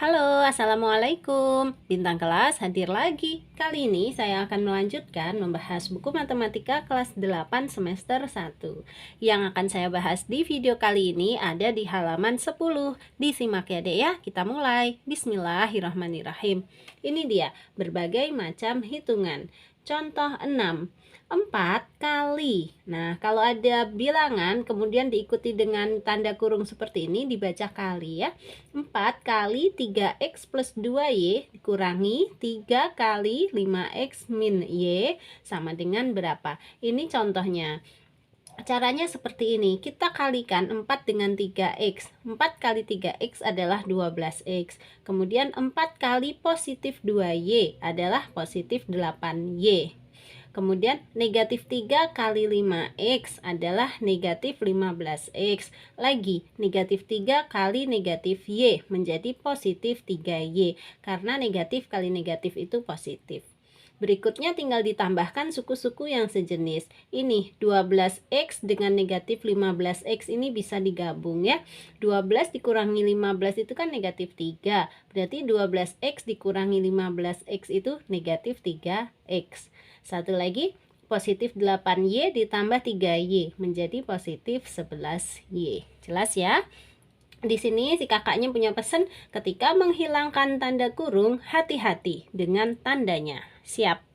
Halo, Assalamualaikum. Bintang kelas hadir lagi. Kali ini saya akan melanjutkan membahas buku matematika kelas 8 semester 1. Yang akan saya bahas di video kali ini ada di halaman 10. Disimak ya Dek ya, kita mulai. Bismillahirrahmanirrahim. Ini dia, berbagai macam hitungan. Contoh 6. 4 kali. Nah, kalau ada bilangan kemudian diikuti dengan tanda kurung seperti ini dibaca kali ya. 4 kali 3x plus 2y dikurangi 3 kali 5x min y sama dengan berapa? Ini contohnya. Caranya seperti ini, kita kalikan 4 dengan 3x. 4 kali 3x adalah 12x. Kemudian 4 kali positif 2y adalah positif 8y. Kemudian negatif 3 kali 5x adalah negatif 15x. Lagi, negatif 3 kali negatif y menjadi positif 3y. Karena negatif kali negatif itu positif. Berikutnya tinggal ditambahkan suku-suku yang sejenis. Ini 12x dengan negatif 15x ini bisa digabung ya. 12 dikurangi 15 itu kan negatif 3. Berarti 12x dikurangi 15x itu negatif 3x. Satu lagi, positif 8y ditambah 3y menjadi positif 11y. Jelas ya? Di sini si kakaknya punya pesan, ketika menghilangkan tanda kurung, hati-hati dengan tandanya. Siap.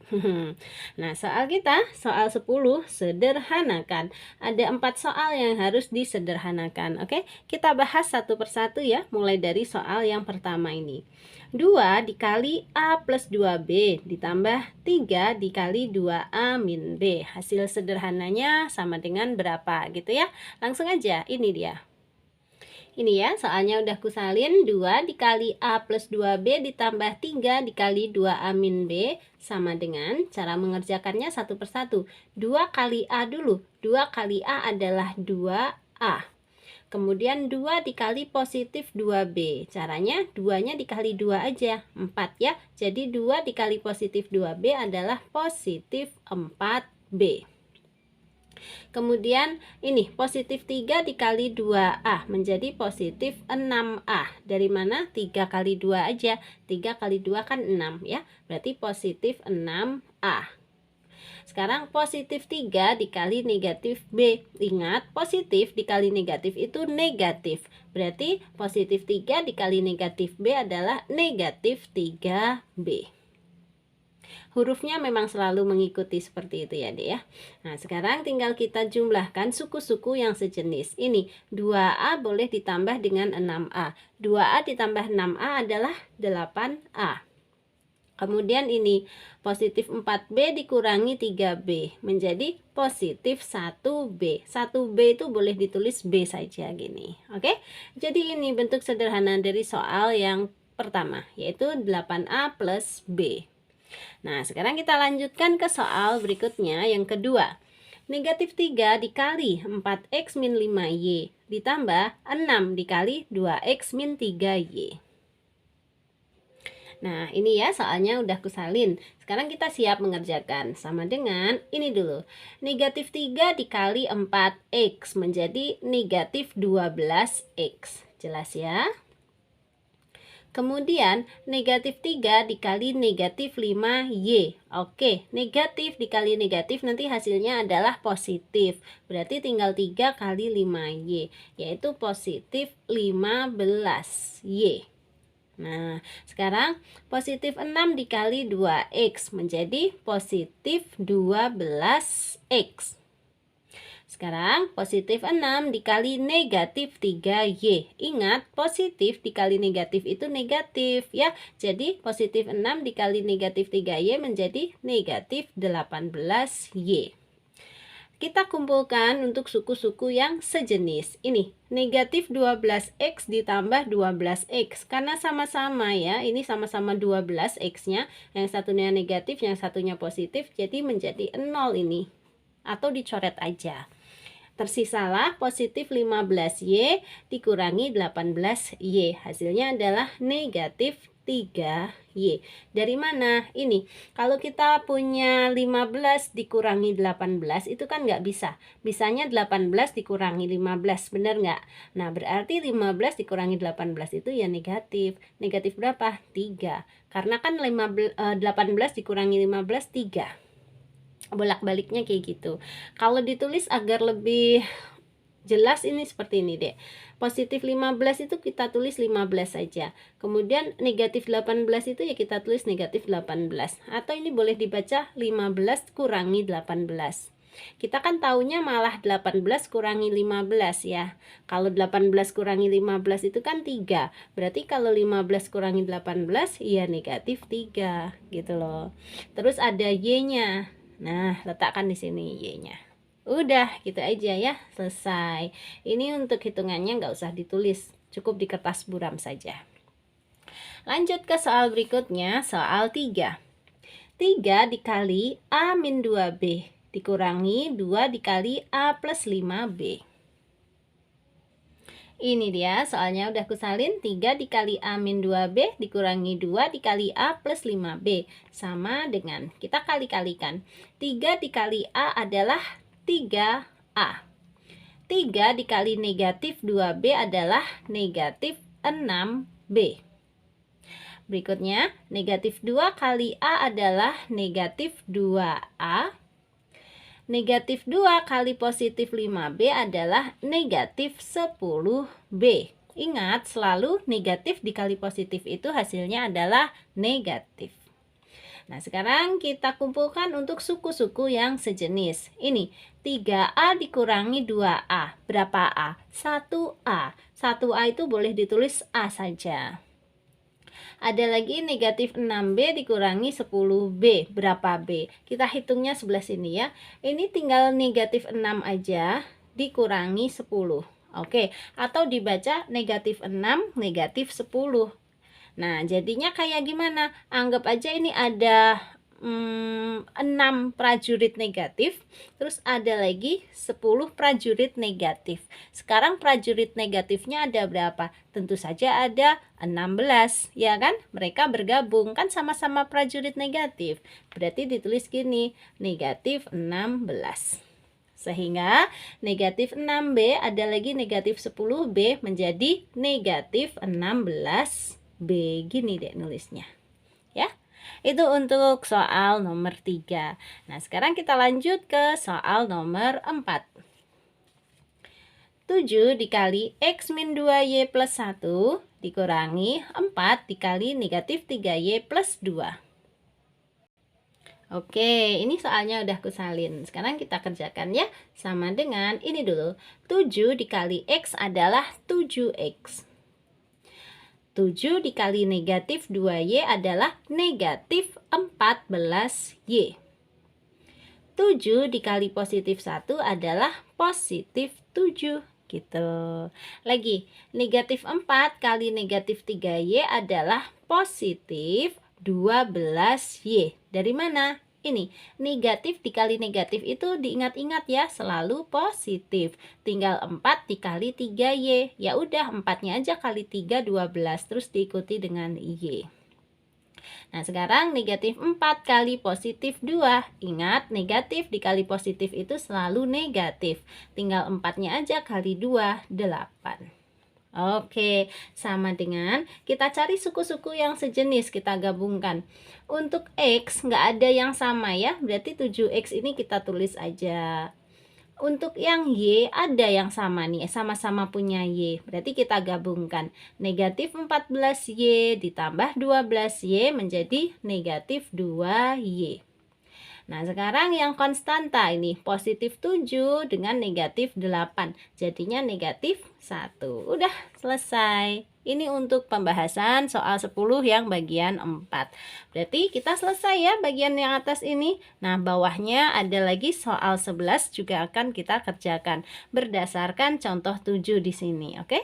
Nah, soal kita, soal 10, sederhanakan. Ada 4 soal yang harus disederhanakan. Oke, kita bahas satu persatu ya, mulai dari soal yang pertama ini. 2 dikali A plus 2B ditambah 3 dikali 2A min B. Hasil sederhananya sama dengan berapa gitu ya. Langsung aja, ini dia. Ini ya, soalnya udah kusalin. 2 dikali A plus 2B ditambah 3 dikali 2A min B sama dengan, cara mengerjakannya satu persatu. 2 kali A dulu. 2 kali A adalah 2A. Kemudian 2 dikali positif 2B. Caranya 2-nya dikali 2 aja, 4 ya. Jadi 2 dikali positif 2B adalah positif 4B. Kemudian ini positif 3 dikali 2A menjadi positif 6A. Dari mana? 3 kali 2 aja. 3 kali 2 kan 6 ya. Berarti positif 6A. Sekarang positif 3 dikali negatif B. Ingat, positif dikali negatif itu negatif. Berarti positif 3 dikali negatif B adalah negatif 3B. Hurufnya memang selalu mengikuti seperti itu ya Dek ya. Nah, sekarang tinggal kita jumlahkan suku-suku yang sejenis. Ini 2A boleh ditambah dengan 6A. 2A ditambah 6A adalah 8A. Kemudian ini positif 4B dikurangi 3B menjadi positif 1B. 1B itu boleh ditulis B saja gini. Oke? Jadi ini bentuk sederhana dari soal yang pertama, yaitu 8A plus B. Nah, sekarang kita lanjutkan ke soal berikutnya yang kedua. Negatif 3 dikali 4x min 5y ditambah 6 dikali 2x min 3y. Nah, ini ya soalnya udah kusalin. Sekarang kita siap mengerjakan. Sama dengan ini dulu. Negatif 3 dikali 4x menjadi negatif 12x. Jelas ya? Kemudian negatif 3 dikali negatif 5y. Oke, negatif dikali negatif nanti hasilnya adalah positif. Berarti tinggal 3 kali 5y, yaitu positif 15y. Nah, sekarang positif 6 dikali 2x menjadi positif 12x. Sekarang positif 6 dikali negatif 3y. Ingat, positif dikali negatif itu negatif ya. Jadi positif 6 dikali negatif 3y menjadi negatif 18y. Kita kumpulkan untuk suku-suku yang sejenis. Ini negatif 12x ditambah 12x. Karena sama-sama ya, ini sama-sama 12x-nya. Yang satunya negatif, yang satunya positif. Jadi menjadi 0 ini. Atau dicoret aja. Tersisalah positif 15Y dikurangi 18Y. Hasilnya adalah negatif 3Y. Dari mana? Ini, kalau kita punya 15 dikurangi 18 itu kan nggak bisa. Bisanya 18 dikurangi 15, bener nggak? Nah, berarti 15 dikurangi 18 itu ya negatif. Negatif berapa? 3. Karena kan 18 dikurangi 15, 3. Bolak-baliknya kayak gitu. Kalau ditulis agar lebih jelas ini seperti ini deh. Positif 15 itu kita tulis 15 saja. Kemudian negatif 18 itu ya kita tulis negatif 18. Atau ini boleh dibaca 15 kurangi 18. Kita kan taunya malah 18 kurangi 15 ya. Kalau 18 kurangi 15 itu kan 3. Berarti kalau 15 kurangi 18 ya negatif 3 gitu loh. Terus ada Y-nya. Nah, letakkan di sini Y-nya. Udah, gitu aja ya, selesai. Ini untuk hitungannya nggak usah ditulis, cukup di kertas buram saja. Lanjut ke soal berikutnya, soal 3. 3 dikali A min 2B dikurangi 2 dikali A plus 5B. Ini dia soalnya udah kusalin. 3 dikali A min 2B dikurangi 2 dikali A plus 5B. Sama dengan kita kali-kalikan. 3 dikali A adalah 3A. 3 dikali negatif 2B adalah negatif 6B. Berikutnya, negatif 2 kali A adalah negatif 2A. Negatif 2 kali positif 5B adalah negatif 10B. Ingat, selalu negatif dikali positif itu hasilnya adalah negatif. Nah, sekarang kita kumpulkan untuk suku-suku yang sejenis. Ini, 3A dikurangi 2A. Berapa A? 1A. 1A itu boleh ditulis A saja. Ada lagi negatif 6B dikurangi 10B. Berapa B? Kita hitungnya sebelah sini ya. Ini tinggal negatif 6 aja dikurangi 10. Oke, atau dibaca negatif 6, negatif 10. Nah, jadinya kayak gimana? Anggap aja ini ada 6 prajurit negatif, terus ada lagi 10 prajurit negatif. Sekarang prajurit negatifnya ada berapa? Tentu saja ada 16, ya kan? Mereka bergabung, kan sama-sama prajurit negatif. Berarti ditulis gini, negatif 16. Sehingga negatif 6B ada lagi negatif 10B menjadi negatif 16B. Gini deh nulisnya. Ya. Itu untuk soal nomor 3. Nah, sekarang kita lanjut ke soal nomor 4. 7 dikali X min 2Y plus 1 dikurangi 4 dikali negatif 3Y plus 2. Oke, ini soalnya udah kusalin. Sekarang kita kerjakan ya. Sama dengan ini dulu. 7 dikali X adalah 7X. 7 dikali negatif 2Y adalah negatif 14Y. 7 dikali positif 1 adalah positif 7. Gitu. Lagi, negatif 4 kali negatif 3Y adalah positif 12Y. Dari mana? Ini, negatif dikali negatif itu diingat-ingat ya, selalu positif. Tinggal 4 dikali 3Y. Ya udah, 4-nya aja kali 3, 12. Terus diikuti dengan Y. Nah, sekarang negatif 4 kali positif 2. Ingat, negatif dikali positif itu selalu negatif. Tinggal 4-nya aja kali 2, 8. Oke, sama dengan kita cari suku-suku yang sejenis, kita gabungkan. Untuk X nggak ada yang sama ya, berarti 7X ini kita tulis aja. Untuk yang Y ada yang sama nih, sama-sama punya Y. Berarti kita gabungkan. Negatif 14Y ditambah 12Y menjadi negatif 2Y. Nah, sekarang yang konstanta ini positif 7 dengan negatif 8. Jadinya negatif 1. Udah selesai. Ini untuk pembahasan soal 10 yang bagian 4. Berarti kita selesai ya bagian yang atas ini. Nah, bawahnya ada lagi soal 11 juga akan kita kerjakan berdasarkan contoh 7 di sini, oke?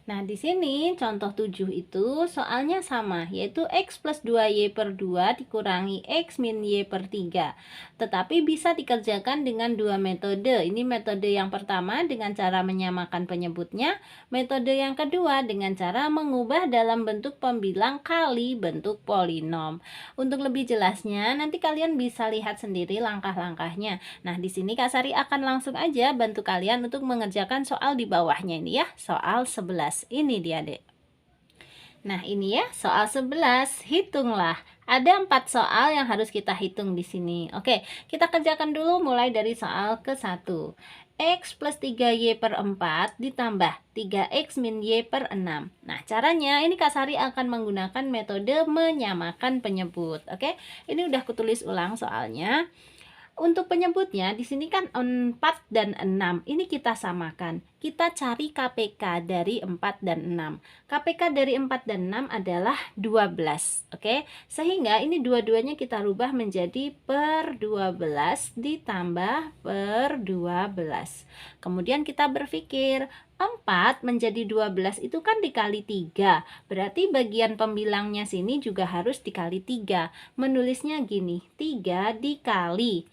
Nah, di sini contoh 7 itu soalnya sama, yaitu X plus 2Y per 2 dikurangi X min Y per 3. Tetapi bisa dikerjakan dengan dua metode. Ini metode yang pertama dengan cara menyamakan penyebutnya, metode yang kedua dengan cara mengubah dalam bentuk pembilang kali bentuk polinom. Untuk lebih jelasnya, nanti kalian bisa lihat sendiri langkah-langkahnya. Nah, di sini Kak Sari akan langsung aja bantu kalian untuk mengerjakan soal di bawahnya ini ya, soal 11. Ini dia, Dek. Nah, ini ya, soal 11. Hitunglah. Ada 4 soal yang harus kita hitung di sini. Oke, kita kerjakan dulu mulai dari soal ke-1. X plus 3Y per 4 ditambah 3X min Y per 6. Nah, caranya ini Kak Sari akan menggunakan metode menyamakan penyebut. Oke, ini udah kutulis ulang soalnya. Untuk penyebutnya di sini kan 4 dan 6. Ini kita samakan. Kita cari KPK dari 4 dan 6. KPK dari 4 dan 6 adalah 12. Oke. Sehingga ini dua-duanya kita rubah menjadi per 12 ditambah per 12. Kemudian kita berpikir 4 menjadi 12 itu kan dikali 3. Berarti bagian pembilangnya sini juga harus dikali 3. Menulisnya gini, 3 dikali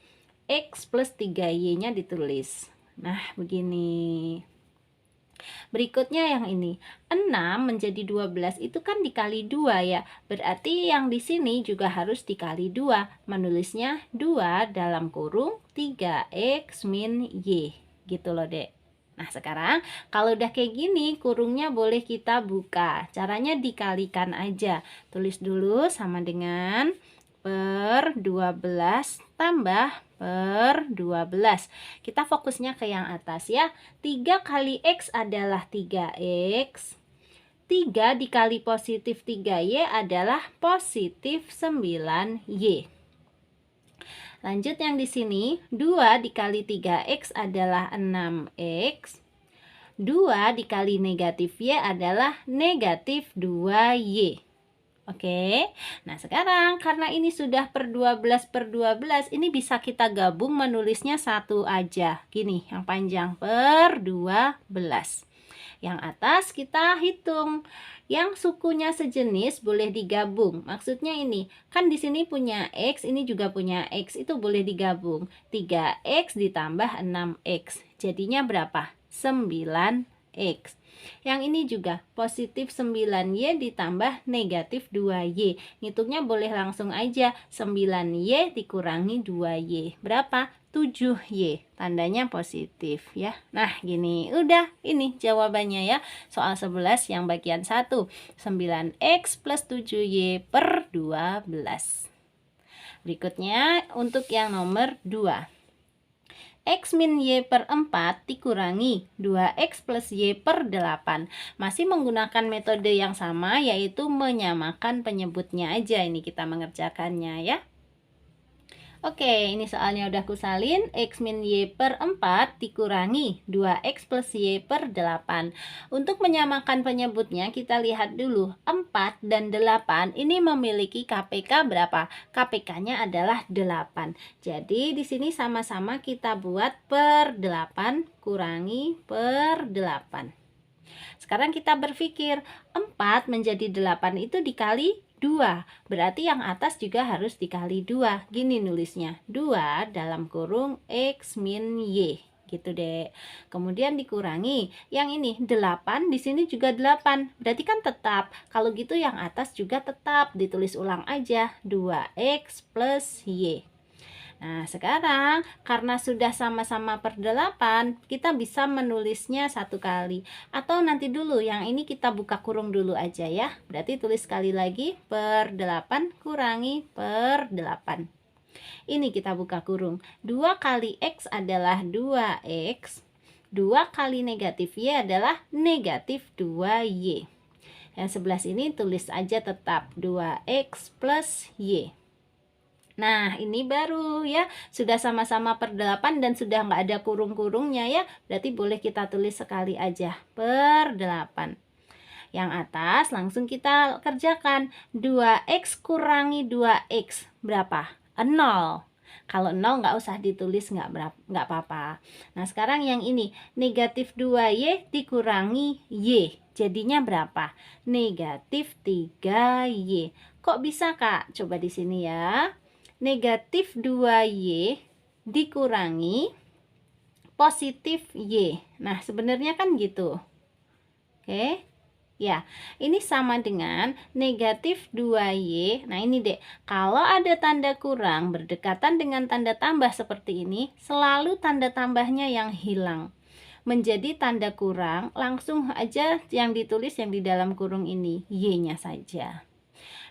X plus 3Y-nya ditulis. Nah, begini. Berikutnya yang ini, 6 menjadi 12 itu kan dikali 2 ya. Berarti yang di sini juga harus dikali 2. Menulisnya 2 dalam kurung 3X min Y. Gitu loh, Dek. Nah, sekarang kalau udah kayak gini, kurungnya boleh kita buka. Caranya dikalikan aja. Tulis dulu sama dengan per 12 tambah per 12. Kita fokusnya ke yang atas ya. 3 kali X adalah 3X. 3 dikali positif 3Y adalah positif 9Y. Lanjut yang di sini, 2 dikali 3X adalah 6X. 2 dikali negatif Y adalah negatif 2Y. Oke, nah sekarang karena ini sudah per 12 per 12, ini bisa kita gabung menulisnya satu aja. Gini, yang panjang per 12. Yang atas kita hitung. Yang sukunya sejenis boleh digabung. Maksudnya ini, kan di sini punya X, ini juga punya X, itu boleh digabung. 3X ditambah 6X. Jadinya berapa? 9X. Yang ini juga positif 9Y ditambah negatif 2Y. Ngitungnya boleh langsung aja. 9Y dikurangi 2Y. Berapa? 7Y. Tandanya positif ya. Nah, gini. Udah, ini jawabannya ya. Soal 11 yang bagian 1. 9X plus 7Y per 12. Berikutnya untuk yang nomor 2. X min Y per 4 dikurangi 2X plus Y per 8. Masih menggunakan metode yang sama, yaitu menyamakan penyebutnya aja. Ini kita mengerjakannya ya. Oke, ini soalnya udah kusalin. X min Y per 4 dikurangi 2X plus Y per 8. Untuk menyamakan penyebutnya, kita lihat dulu. 4 dan 8 ini memiliki KPK berapa? KPK-nya adalah 8. Jadi, di sini sama-sama kita buat per 8 kurangi per 8. Sekarang kita berpikir 4 menjadi 8 itu dikali 2. Berarti yang atas juga harus dikali 2. Gini nulisnya. 2 dalam kurung X min Y. Gitu deh. Kemudian dikurangi. Yang ini 8, di sini juga 8. Berarti kan tetap. Kalau gitu yang atas juga tetap. Ditulis ulang aja. 2X plus Y. Nah, sekarang karena sudah sama-sama per 8, kita bisa menulisnya satu kali. Atau nanti dulu, yang ini kita buka kurung dulu aja ya. Berarti tulis sekali lagi per 8 kurangi per 8. Ini kita buka kurung. 2 kali X adalah 2X. 2 kali negatif Y adalah negatif 2Y. Yang sebelah sini tulis aja tetap 2X plus Y. Nah, ini baru ya, sudah sama-sama per 8 dan sudah nggak ada kurung-kurungnya ya. Berarti boleh kita tulis sekali aja, per 8. Yang atas langsung kita kerjakan. 2X kurangi 2X, berapa? 0. Kalau 0 nggak usah ditulis, nggak apa-apa. Nah, sekarang yang ini, negatif 2Y dikurangi Y. Jadinya berapa? Negatif 3Y. Kok bisa, Kak? Coba di sini ya. Negatif 2Y dikurangi positif Y. Nah, sebenarnya kan gitu. Oke. Ya, ini sama dengan negatif 2Y. Nah, ini dek, kalau ada tanda kurang berdekatan dengan tanda tambah seperti ini, selalu tanda tambahnya yang hilang. Menjadi tanda kurang, langsung aja yang ditulis yang di dalam kurung ini, Y-nya saja.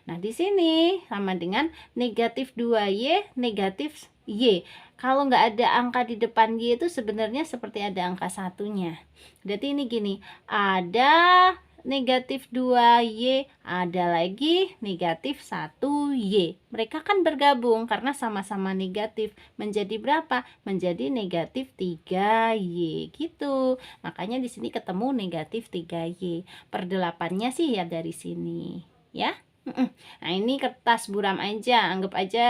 Nah, di sini sama dengan negatif 2Y, negatif Y. Kalau nggak ada angka di depan Y itu sebenarnya seperti ada angka satunya. Berarti ini gini, ada negatif 2Y, ada lagi negatif 1Y. Mereka kan bergabung karena sama-sama negatif. Menjadi berapa? Menjadi negatif 3Y gitu. Makanya di sini ketemu negatif 3Y. Perdelapannya sih ya dari sini, ya. Nah, ini kertas buram aja, anggap aja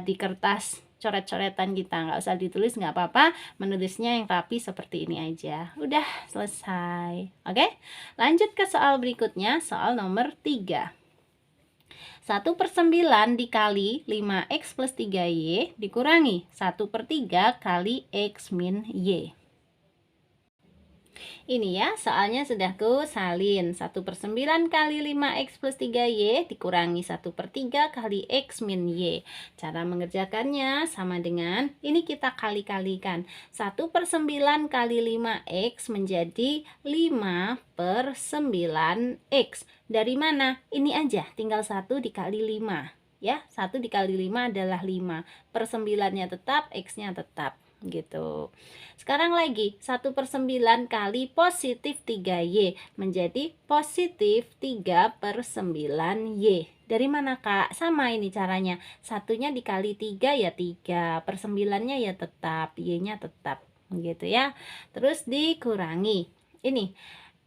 di kertas coret-coretan kita, nggak usah ditulis, nggak apa-apa, menulisnya yang rapi seperti ini aja. Udah selesai. Oke, lanjut ke soal berikutnya, soal nomor 3. 1/9 dikali 5x plus 3y dikurangi 1/3 kali x min y. Ini ya, soalnya sudah ku salin. 1/9 kali 5x plus 3y dikurangi 1/3 kali x min y. Cara mengerjakannya sama dengan, ini kita kali-kalikan. 1/9 kali 5x menjadi 5/9x. Dari mana? Ini aja, tinggal 1 dikali 5. Ya, 1 dikali 5 adalah 5. Per 9-nya tetap, x-nya tetap. Gitu. Sekarang lagi 1/9 kali positif 3y menjadi positif 3/9y. Dari mana, Kak? Sama ini caranya. Satunya dikali 3 ya 3, per 9-nya ya tetap, y-nya tetap. Gitu ya. Terus dikurangi. Ini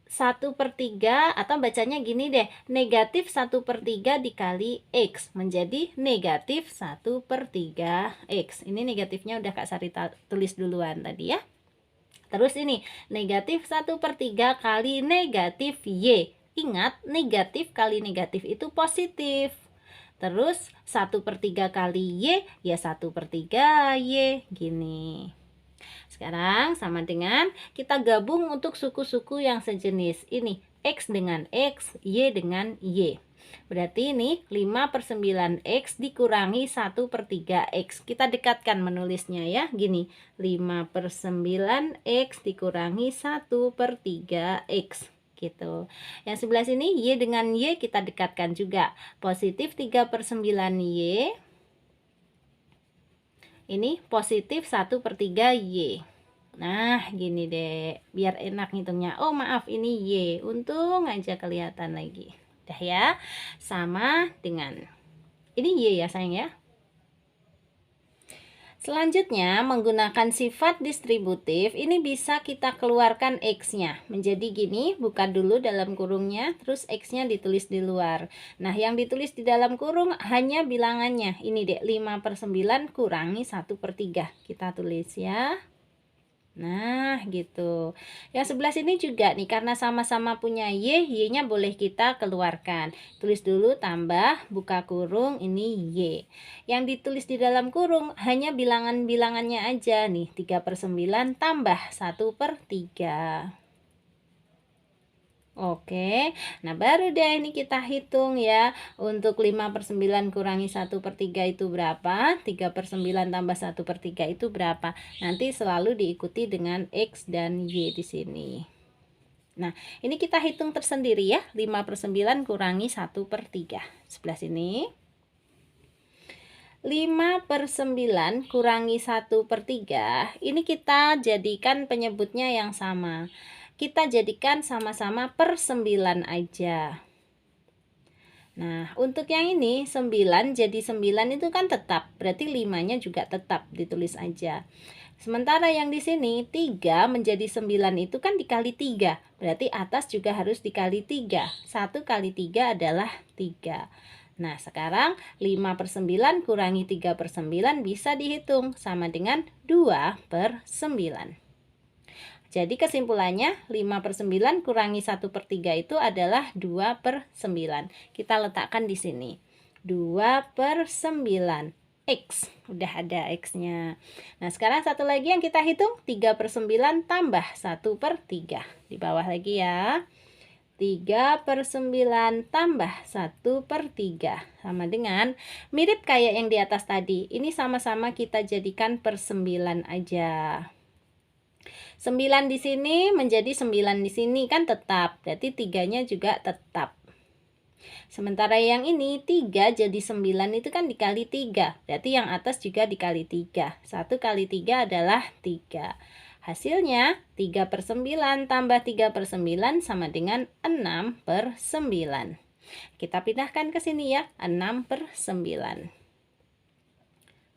1/3 atau bacanya gini deh, negatif 1/3 dikali X menjadi negatif 1/3 X. Ini negatifnya udah Kak Sari tulis duluan tadi ya. Terus ini negatif 1/3 kali negatif Y. Ingat, negatif kali negatif itu positif. Terus 1/3 kali Y ya 1/3 Y. Gini. Sekarang sama dengan kita gabung untuk suku-suku yang sejenis. Ini X dengan X, Y dengan Y. Berarti ini 5/9x dikurangi 1/3x. Kita dekatkan menulisnya ya. Gini, 5/9x dikurangi 1/3x. Gitu. Yang sebelah sini Y dengan Y kita dekatkan juga. Positif 3/9y. Ini positif 1/3y. Nah, gini deh, biar enak ngitungnya. Oh, maaf, ini Y. Untung aja kelihatan lagi. Udah ya, sama dengan ini Y ya sayang ya. Selanjutnya, menggunakan sifat distributif, ini bisa kita keluarkan X-nya. Menjadi gini, buka dulu dalam kurungnya, terus X-nya ditulis di luar. Nah, yang ditulis di dalam kurung hanya bilangannya. Ini dek, 5/9 kurangi 1/3. Kita tulis ya. Nah, gitu. Yang sebelah sini juga nih, karena sama-sama punya Y, Y-nya boleh kita keluarkan. Tulis dulu tambah, buka kurung, ini Y. Yang ditulis di dalam kurung hanya bilangan-bilangannya aja nih, 3/9 tambah 1/3. Oke, nah baru deh ini kita hitung ya. Untuk 5/9 kurangi 1/3 itu berapa? 3/9 tambah 1/3 itu berapa? Nanti selalu diikuti dengan X dan Y di sini. Nah, ini kita hitung tersendiri ya. 5/9 kurangi 1/3. Sebelah sini. 5/9 kurangi 1/3. Ini kita jadikan penyebutnya yang sama. Kita jadikan sama-sama per 9 aja. Nah, untuk yang ini 9 jadi 9 itu kan tetap, berarti 5-nya juga tetap, ditulis aja. Sementara yang di sini 3 menjadi 9 itu kan dikali 3, berarti atas juga harus dikali 3. 1 kali 3 adalah 3. Nah, sekarang 5/9 kurangi 3/9 bisa dihitung sama dengan 2/9. Jadi kesimpulannya 5/9 kurangi 1/3 itu adalah 2/9. Kita letakkan di sini. 2/9. X. Udah ada X-nya. Nah, sekarang satu lagi yang kita hitung. 3/9 tambah 1/3. Di bawah lagi ya. 3/9 tambah 1/3 sama dengan mirip kayak yang di atas tadi. Ini sama-sama kita jadikan per 9 aja. 9 di sini menjadi 9 di sini kan tetap. Berarti 3-nya juga tetap. Sementara yang ini 3 jadi 9 itu kan dikali 3. Berarti yang atas juga dikali 3. 1 kali 3 adalah 3. Hasilnya 3/9 tambah 3/9 sama dengan 6/9. Kita pindahkan ke sini ya, 6/9.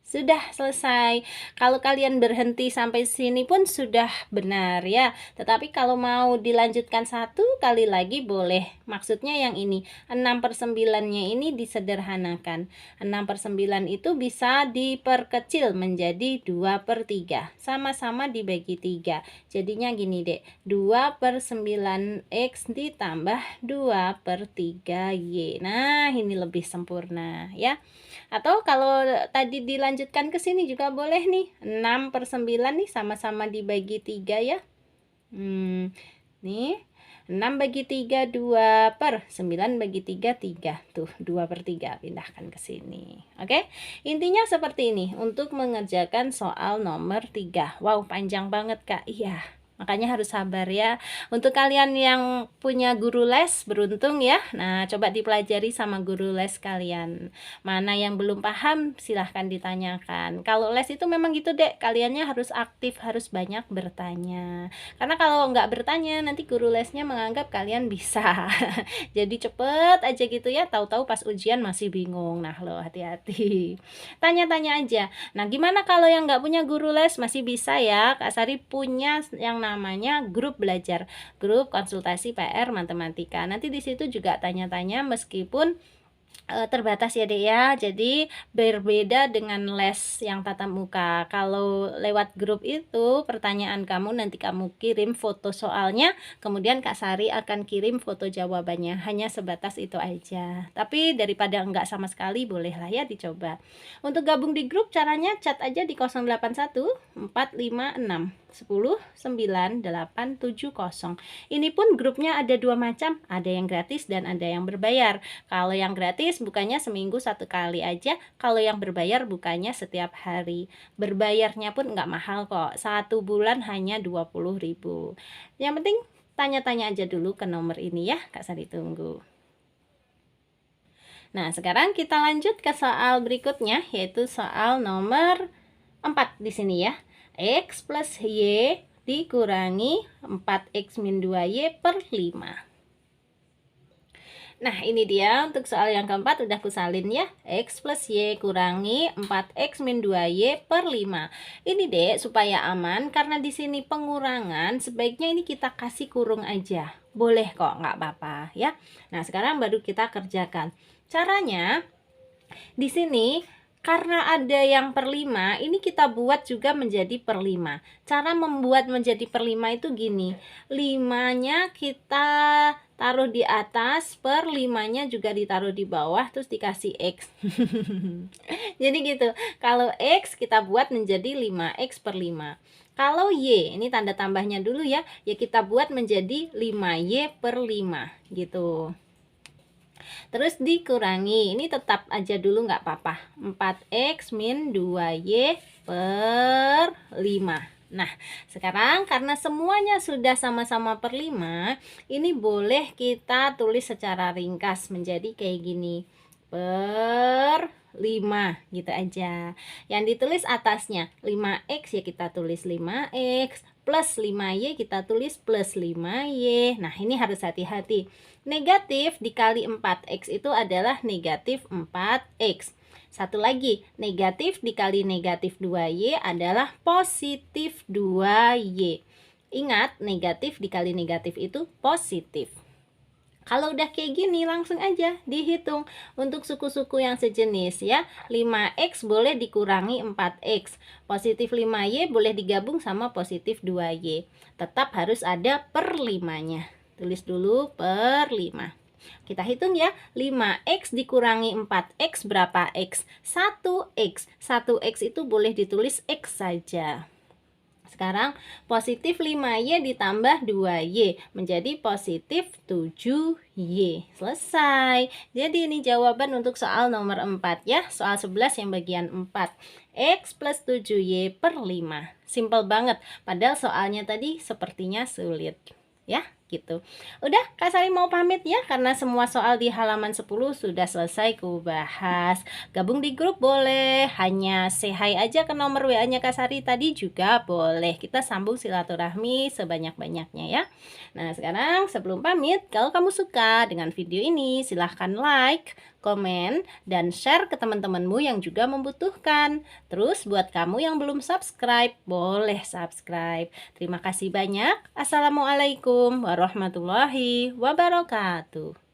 Sudah selesai. Kalau kalian berhenti sampai sini pun sudah benar ya. Tetapi kalau mau dilanjutkan satu kali lagi boleh. Maksudnya yang ini 6/9-nya ini disederhanakan. 6/9 itu bisa diperkecil menjadi 2/3. Sama-sama dibagi 3. Jadinya gini dek. 2/9x ditambah 2/3y. Nah, ini lebih sempurna ya. Atau kalau tadi dilanjutkan ke sini juga boleh nih. 6/9 nih sama-sama dibagi 3 ya. Nih 6 bagi 3 2/9 bagi 3 3. Tuh 2/3 pindahkan ke sini. Oke. Intinya seperti ini untuk mengerjakan soal nomor 3. Wow, panjang banget Kak. Iya. Makanya harus sabar ya. Untuk kalian yang punya guru les, beruntung ya. Nah, coba dipelajari sama guru les kalian. Mana yang belum paham, silahkan ditanyakan. Kalau les itu memang gitu dek, kaliannya harus aktif, harus banyak bertanya. Karena kalau nggak bertanya, nanti guru lesnya menganggap kalian bisa. Jadi cepet aja gitu ya, tahu-tahu pas ujian masih bingung. Nah lo, hati-hati. Tanya-tanya aja. Nah, gimana kalau yang nggak punya guru les? Masih bisa ya. Kak Sari punya yang namanya grup belajar, grup konsultasi PR matematika. Nanti di situ juga tanya-tanya meskipun terbatas ya dek ya. Jadi berbeda dengan les yang tatap muka. Kalau lewat grup itu pertanyaan kamu nanti kamu kirim foto soalnya, kemudian Kak Sari akan kirim foto jawabannya. Hanya sebatas itu aja. Tapi daripada enggak sama sekali, bolehlah ya dicoba. Untuk gabung di grup caranya chat aja di 081 456 10 9 8 7 0. Ini pun grupnya ada dua macam, ada yang gratis dan ada yang berbayar. Kalau yang gratis bukanya seminggu 1 kali aja, kalau yang berbayar bukanya setiap hari. Berbayarnya pun nggak mahal kok, 1 bulan hanya 20.000. Yang penting tanya-tanya aja dulu ke nomor ini ya, Kak Sari tunggu. Nah, sekarang kita lanjut ke soal berikutnya, yaitu soal nomor 4 di sini ya. X plus Y dikurangi 4x min 2y per 5. Nah, ini dia untuk soal yang keempat udah kusalin ya. X plus Y kurangi 4x min 2y per 5. Ini dek supaya aman karena di sini pengurangan sebaiknya ini kita kasih kurung aja. Boleh kok, nggak apa-apa ya. Nah, sekarang baru kita kerjakan. Caranya di sini karena ada yang per 5, ini kita buat juga menjadi per 5. Cara membuat menjadi per 5 itu gini. 5-nya kita taruh di atas, per 5-nya juga ditaruh di bawah, terus dikasih X. Jadi gitu. Kalau X kita buat menjadi 5X per 5. Kalau Y, ini tanda tambahnya dulu ya. Ya kita buat menjadi 5Y per 5 gitu. Terus dikurangi, ini tetap aja dulu nggak apa-apa, 4x min 2y per 5. Nah, sekarang karena semuanya sudah sama-sama per 5, ini boleh kita tulis secara ringkas menjadi kayak gini, per 5 gitu aja. Yang ditulis atasnya 5x ya kita tulis 5x, plus 5y kita tulis plus 5y. Nah, ini harus hati-hati. Negatif dikali 4x itu adalah negatif 4x. Satu lagi, negatif dikali negatif 2y adalah positif 2y. Ingat, negatif dikali negatif itu positif. Kalau udah kayak gini langsung aja dihitung untuk suku-suku yang sejenis ya. 5x boleh dikurangi 4x. Positif 5y boleh digabung sama positif 2y. Tetap harus ada per 5-nya. Tulis dulu per 5. Kita hitung ya, 5x dikurangi 4x berapa x? 1x. 1x itu boleh ditulis x saja. Sekarang positif 5y ditambah 2y menjadi positif 7y. Selesai. Jadi ini jawaban untuk soal nomor 4 ya. Soal 11 yang bagian 4. X plus 7y per 5. Simpel banget. Padahal soalnya tadi sepertinya sulit. Ya, gitu. Udah, Kak Sari mau pamit ya, karena semua soal di halaman 10 sudah selesai ku bahas. Gabung di grup boleh, hanya say hi aja ke nomor WA-nya Kak Sari tadi juga boleh. Kita sambung silaturahmi sebanyak-banyaknya ya. Nah, sekarang sebelum pamit, kalau kamu suka dengan video ini, silahkan like, komen, dan share ke teman-temanmu yang juga membutuhkan. Terus buat kamu yang belum subscribe, boleh subscribe. Terima kasih banyak. Assalamualaikum warahmatullahi wabarakatuh.